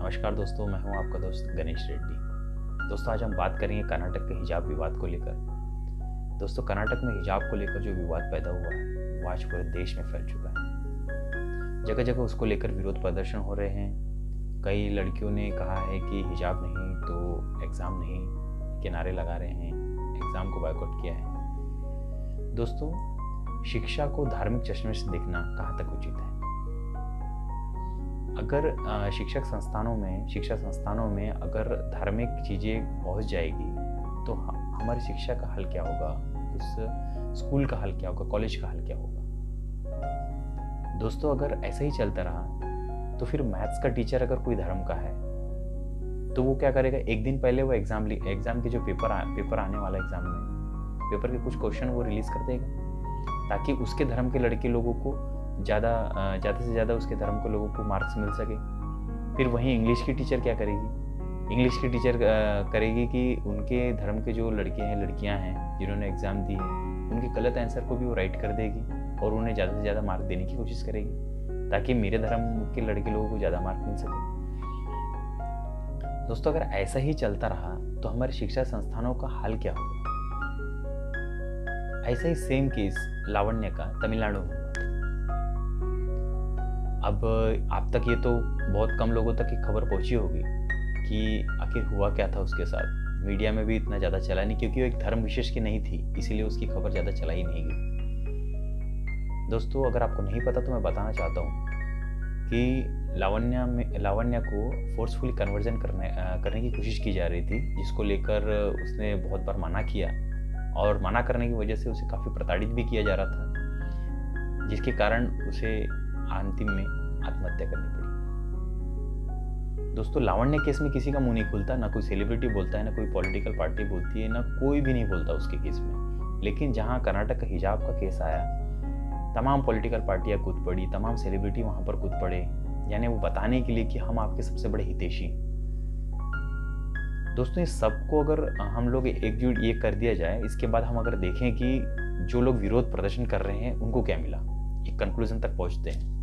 नमस्कार दोस्तों, मैं हूं आपका दोस्त गणेश रेड्डी। दोस्तों, आज हम बात करेंगे कर्नाटक के हिजाब विवाद को लेकर। दोस्तों, कर्नाटक में हिजाब को लेकर जो विवाद पैदा हुआ है वो आज पूरे देश में फैल चुका है। जगह जगह उसको लेकर विरोध प्रदर्शन हो रहे हैं। कई लड़कियों ने कहा है कि हिजाब नहीं तो एग्ज़ाम नहीं के नारे लगा रहे हैं, एग्ज़ाम को बायकॉट किया है। दोस्तों, शिक्षा को धार्मिक चश्मे से देखना कहाँ तक उचित है? अगर शिक्षा संस्थानों में अगर धार्मिक चीज़ें पहुंच जाएगी तो हमारी शिक्षा का हाल क्या होगा, उस स्कूल का हाल क्या होगा, कॉलेज का हाल क्या होगा? दोस्तों, अगर ऐसा ही चलता रहा तो फिर मैथ्स का टीचर अगर कोई धर्म का है तो वो क्या करेगा? एक दिन पहले वो एग्ज़ाम के जो पेपर आने वाला एग्ज़ाम में पेपर के कुछ क्वेश्चन वो रिलीज़ कर देगा ताकि उसके धर्म के लड़के लोगों को ज़्यादा से ज़्यादा उसके धर्म के लोगों को मार्क्स मिल सके। फिर वहीं इंग्लिश की टीचर क्या करेगी? इंग्लिश की टीचर करेगी कि उनके धर्म के जो लड़के हैं लड़कियां हैं जिन्होंने एग्ज़ाम दी है उनके गलत आंसर को भी वो राइट कर देगी और उन्हें ज़्यादा से ज़्यादा मार्क देने की कोशिश करेगी ताकि मेरे धर्म के लड़के लोगों को ज़्यादा मार्क मिल सके। दोस्तों, अगर ऐसा ही चलता रहा तो हमारे शिक्षा संस्थानों का हाल क्या होगा? ऐसा ही सेम केस लावण्य का तमिलनाडु में। अब आप तक ये तो बहुत कम लोगों तक ये खबर पहुंची होगी कि आखिर हुआ क्या था उसके साथ। मीडिया में भी इतना ज़्यादा चला नहीं क्योंकि वो एक धर्म विशेष की नहीं थी, इसीलिए उसकी खबर ज़्यादा चला ही नहीं गई। दोस्तों, अगर आपको नहीं पता तो मैं बताना चाहता हूँ कि लावण्या को फोर्सफुली कन्वर्जन करने की कोशिश की जा रही थी, जिसको लेकर उसने बहुत बार मना किया और मना करने की वजह से उसे काफ़ी प्रताड़ित भी किया जा रहा था, जिसके कारण उसे अंतिम में आत्महत्या करनी पड़ी। दोस्तों, लावण्य केस में किसी का मुंह नहीं खुलता, ना कोई सेलिब्रिटी बोलता है, ना कोई पॉलिटिकल पार्टी बोलती है, ना कोई भी नहीं बोलता उसके केस में। लेकिन जहां कर्नाटक का हिजाब का केस आया, तमाम पॉलिटिकल पार्टियां कूद पड़ी, तमाम सेलिब्रिटी वहां पर कूद पड़े, यानी वो बताने के लिए कि हम आपके सबसे बड़े हितैषी हैं। दोस्तों, इस सबको अगर हम लोग एकजुट ये कर दिया जाए, इसके बाद हम अगर देखें कि जो लोग विरोध प्रदर्शन कर रहे हैं उनको क्या मिला, एक कंक्लूजन तक पहुंचते हैं।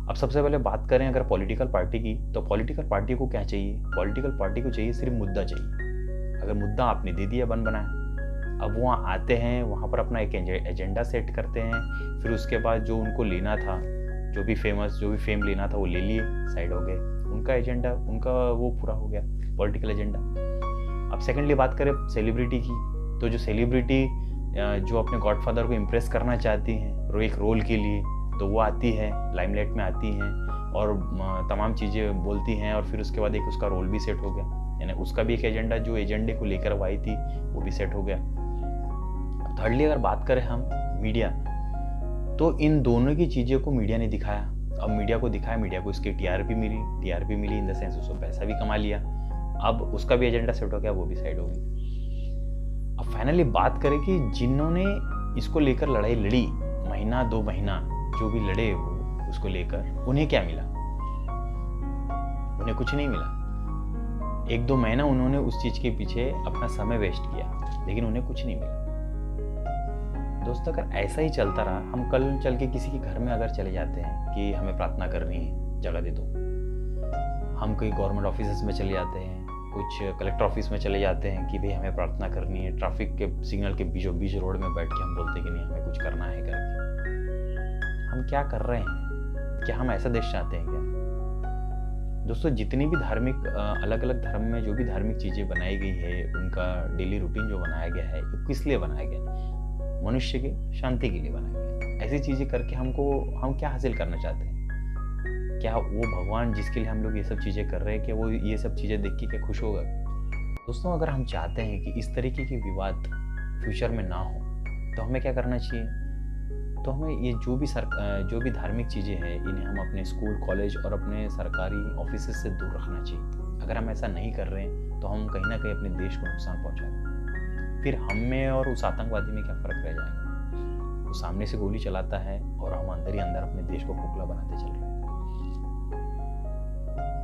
अब सबसे पहले बात करें अगर पॉलिटिकल पार्टी की, तो पॉलिटिकल पार्टी को क्या चाहिए? पॉलिटिकल पार्टी को चाहिए सिर्फ मुद्दा चाहिए। अगर मुद्दा आपने दे दिया बन बनाया, अब वहाँ आते हैं, वहाँ पर अपना एक एजेंडा सेट करते हैं, फिर उसके बाद जो उनको लेना था, जो भी फेम लेना था वो ले लिए, साइड हो गए, उनका एजेंडा उनका वो पूरा हो गया, पॉलिटिकल एजेंडा। अब सेकेंडली बात करें सेलिब्रिटी की, तो जो सेलिब्रिटी जो अपने गॉडफादर को इम्प्रेस करना चाहती हैं एक रोल के लिए, तो वो आती है, लाइमलाइट में आती हैं और तमाम चीज़ें बोलती हैं और फिर उसके बाद एक उसका रोल भी सेट हो गया, यानी उसका भी एक एजेंडा जो एजेंडे को लेकर वो आई थी वो भी सेट हो गया। थर्डली अगर बात करें हम मीडिया, तो इन दोनों की चीज़ों को मीडिया ने दिखाया। अब मीडिया को इसकी टीआरपी मिली इन द सेंस उसको पैसा भी कमा लिया। अब उसका भी एजेंडा सेट हो गया, वो भी साइड हो गई। अब फाइनली बात करें कि जिन्होंने इसको लेकर लड़ाई लड़ी, महीना 2 महीना जो भी लड़े वो उसको लेकर, उन्हें क्या मिला? उन्हें कुछ नहीं मिला। 1-2 महीना उन्होंने उस चीज के पीछे अपना समय वेस्ट किया, लेकिन उन्हें कुछ नहीं मिला। दोस्तों, अगर ऐसा ही चलता रहा, हम कल चल के किसी के घर में अगर चले जाते हैं कि हमें प्रार्थना करनी है, जगह दे दो, हम कोई गवर्नमेंट ऑफिस में चले जाते हैं, कुछ कलेक्टर ऑफिस में चले जाते हैं कि भाई हमें प्रार्थना करनी है, ट्रैफिक के सिग्नल के बीचों बीच रोड में बैठ के हम बोलते हैं कि नहीं हमें कुछ करना है करके। हम क्या कर रहे हैं? क्या हम ऐसा देश चाहते हैं क्या? दोस्तों, जितनी भी धार्मिक अलग अलग धर्म में जो भी धार्मिक चीज़ें बनाई गई है, उनका डेली रूटीन जो बनाया गया है, वो किस लिए बनाया गया? मनुष्य के शांति के लिए बनाया गया। ऐसी चीज़ें करके हम क्या हासिल करना चाहते हैं? क्या वो भगवान जिसके लिए हम लोग ये सब चीज़ें कर रहे हैं, क्या वो ये सब चीज़ें देख के क्या खुश होगा? दोस्तों, अगर हम चाहते हैं कि इस तरीके के विवाद फ्यूचर में ना हो, तो हमें क्या करना चाहिए? तो हमें ये जो भी धार्मिक चीज़ें हैं, इन्हें हम अपने स्कूल, कॉलेज और अपने सरकारी ऑफिस से दूर रखना चाहिए। अगर हम ऐसा नहीं कर रहे हैं तो हम कहीं ना कहीं अपने देश को नुकसान पहुंचा रहे हैं। फिर हम में और उस आतंकवादी में क्या फ़र्क रह जाएगा? वो सामने से गोली चलाता है और हम अंदर ही अंदर अपने देश को खोखला बनाते चल रहे हैं।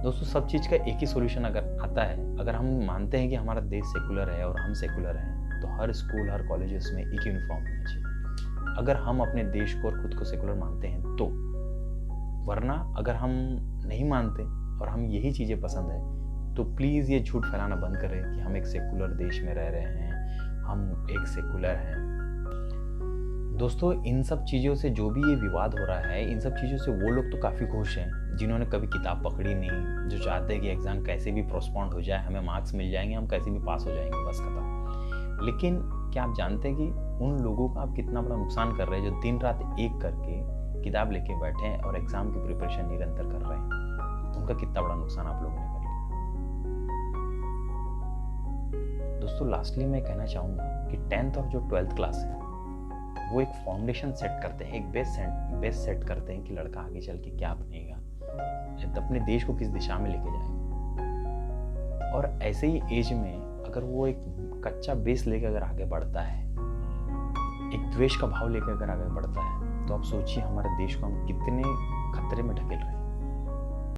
दोस्तों, सब चीज़ का एक ही सोल्यूशन अगर आता है, अगर हम मानते हैं कि हमारा देश सेकुलर है और हम सेकुलर हैं, तो हर स्कूल, हर कॉलेजेस में एक यूनिफॉर्म होना चाहिए। अगर हम अपने देश को और खुद को सेकुलर मानते हैं तो, वरना अगर हम नहीं मानते और हम यही चीज़ें पसंद है, तो प्लीज़ ये झूठ फैलाना बंद करें कि हम एक सेकुलर देश में रह रहे हैं, हम एक सेकुलर हैं। दोस्तों, इन सब चीज़ों से जो भी ये विवाद हो रहा है, इन सब चीज़ों से वो लोग तो काफ़ी खुश हैं जिन्होंने कभी किताब पकड़ी नहीं, जो चाहते हैं कि एग्ज़ाम कैसे भी पोस्टपोन्ड हो जाए, हमें मार्क्स मिल जाएंगे, हम कैसे भी पास हो जाएंगे, बस खत्म। लेकिन क्या आप जानते हैं कि उन लोगों का आप कितना बड़ा नुकसान कर रहे हैं जो दिन रात एक करके किताब लेके बैठे हैं और एग्ज़ाम की प्रिपरेशन निरंतर कर रहे हैं? उनका कितना बड़ा नुकसान आप लोगों ने कर लिया। दोस्तों, लास्टली मैं कहना चाहूँगा कि 10th और जो 12th क्लास है वो एक फाउंडेशन सेट करते हैं, एक बेस सेट करते हैं कि लड़का आगे चल के क्या बनेगा, अपने देश को किस दिशा में लेके जाएगा। और ऐसे ही एज में अगर वो एक कच्चा बेस लेकर अगर आगे बढ़ता है, एक द्वेष का भाव लेकर अगर आगे बढ़ता है, तो आप सोचिए हमारे देश को हम कितने खतरे में ढकेल रहे हैं।